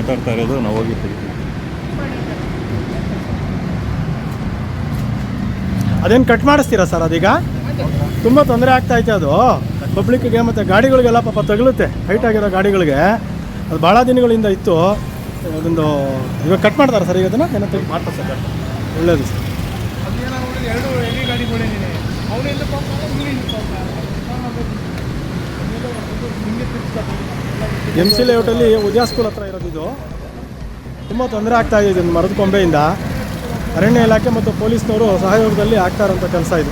ಮಾತಾಡ್ತಾ ಇರೋದು, ನಾವು ಹೋಗಿ ತೆಗಿತೀವಿ. ಅದೇನು ಕಟ್ ಮಾಡಿಸ್ತೀರಾ ಸರ್? ಅದೀಗ ತುಂಬ ತೊಂದರೆ ಆಗ್ತಾಯಿದೆ ಅದು ಪಬ್ಲಿಕ್ಗೆ ಮತ್ತು ಗಾಡಿಗಳಿಗೆಲ್ಲ ಪಾಪ ತಗಲುತ್ತೆ. ಹೈಟ್ ಆಗಿರೋ ಗಾಡಿಗಳಿಗೆ ಅದು ಭಾಳ ದಿನಗಳಿಂದ ಇತ್ತು. ಅದೊಂದು ಇವಾಗ ಕಟ್ ಮಾಡ್ತಾರೆ ಸರ್. ಈಗ ಅದನ್ನು ಏನೋ ತೆಗಿ ಮಾಡ್ತಾರೆ ಸರ್. ಒಳ್ಳೆಯದು ಸರ್. MC ಲೇಔಟಲ್ಲಿ ಉದ್ಯಾ ಸ್ಕೂಲ್ ಹತ್ರ ಇರೋದು. ಇದು ತುಂಬ ತೊಂದರೆ ಆಗ್ತಾಯಿದೆ. ಇದೊಂದು ಮರದ ಕೊಂಬೆಯಿಂದ ಅರಣ್ಯ ಇಲಾಖೆ ಮತ್ತು ಪೊಲೀಸ್ನವರು ಸಹಯೋಗದಲ್ಲಿ ಆಗ್ತಾ ಇರೋಂಥ ಕೆಲಸ ಇದು.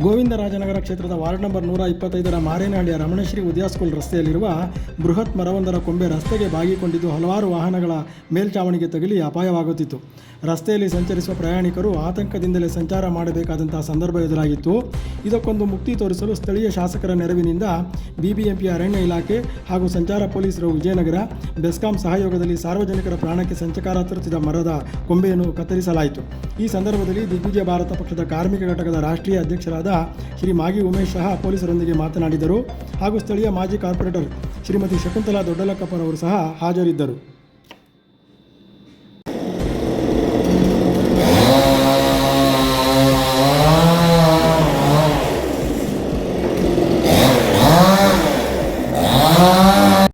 ಗೋವಿಂದರಾಜನಗರ ಕ್ಷೇತ್ರದ ವಾರ್ಡ್ ನಂಬರ್ 125ರ ಮಾರೇನಹಳ್ಳಿಯ ರಮಣಶ್ರೀ ಉದ್ಯಾ ಸ್ಕೂಲ್ ರಸ್ತೆಯಲ್ಲಿರುವ ಬೃಹತ್ ಮರವೊಂದರ ಕೊಂಬೆ ರಸ್ತೆಗೆ ಬಾಗಿಕೊಂಡಿದ್ದು ಹಲವಾರು ವಾಹನಗಳ ಮೇಲ್ಚಾವಣಿಗೆ ತಗುಲಿ ಅಪಾಯವಾಗುತ್ತಿತ್ತು. ರಸ್ತೆಯಲ್ಲಿ ಸಂಚರಿಸುವ ಪ್ರಯಾಣಿಕರು ಆತಂಕದಿಂದಲೇ ಸಂಚಾರ ಮಾಡಬೇಕಾದಂತಹ ಸಂದರ್ಭ ಎದುರಾಗಿತ್ತು. ಇದಕ್ಕೊಂದು ಮುಕ್ತಿ ತೋರಿಸಲು ಸ್ಥಳೀಯ ಶಾಸಕರ ನೆರವಿನಿಂದ BBMP ಅರಣ್ಯ ಇಲಾಖೆ ಹಾಗೂ ಸಂಚಾರ ಪೊಲೀಸರು ವಿಜಯನಗರ ಬೆಸ್ಕಾಂ ಸಹಯೋಗದಲ್ಲಿ ಸಾರ್ವಜನಿಕರ ಪ್ರಾಣಕ್ಕೆ ಸಂಚಕಾರ ತರುತ್ತಿದ್ದ ಮರದ ಕೊಂಬೆಯನ್ನು ಕತ್ತರಿಸಲಾಯಿತು. ಈ ಸಂದರ್ಭದಲ್ಲಿ ದಿಗ್ವಿಜಯ ಭಾರತ ಪಕ್ಷದ ಕಾರ್ಮಿಕ ಘಟಕದ ರಾಷ್ಟ್ರೀಯ ಅಧ್ಯಕ್ಷರಾದ ಶ್ರೀ ಮಾಗಿ ಉಮೇಶ್ ಸಹ ಪೊಲೀಸರೊಂದಿಗೆ ಮಾತನಾಡಿದರು ಹಾಗೂ ಸ್ಥಳೀಯ ಮಾಜಿ ಕಾರ್ಪೊರೇಟರ್ ಶ್ರೀಮತಿ ಶಕುಂತಲಾ ದೊಡ್ಡಲಕ್ಕಪ್ಪನವರು ಸಹ ಹಾಜರಿದ್ದರು.